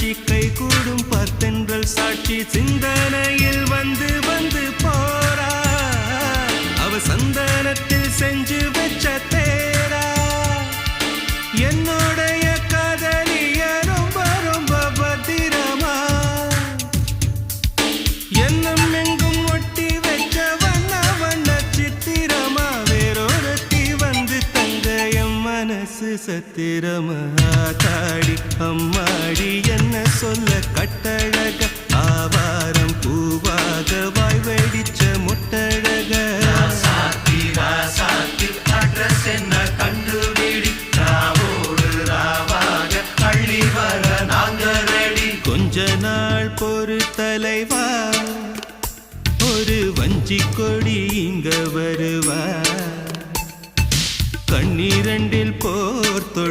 காட்சி கை கூடும் பார்த்தென்றல் சாட்சி சிந்தனையில் வந்து வந்து போறா அவ சந்தனத்தில் செஞ்சு வச்ச தேரா என்னுடைய காதலிய ரொம்ப ரொம்ப பத்திரமா என்னும் எங்கும் ஒட்டி வச்ச வண்ண வண்ண சித்திரமா வேறொருத்தி வந்து தங்க என் மனசு சத்திரமா தாடி அம்மாடி என்ன சொல்ல கட்டழக ஆவாரம் பூவாக வாய் வெடிச்ச முட்டழக அட்ரஸ் என்ன கண்டுபிடி ராவோடு ராவாக அள்ளி வர நாங்க ரெடி கொஞ்ச நாள் பொறு தலைவா ஒரு வஞ்சி கொடி இங்க வருவா கண்ணீரண்டில் போர் தொடு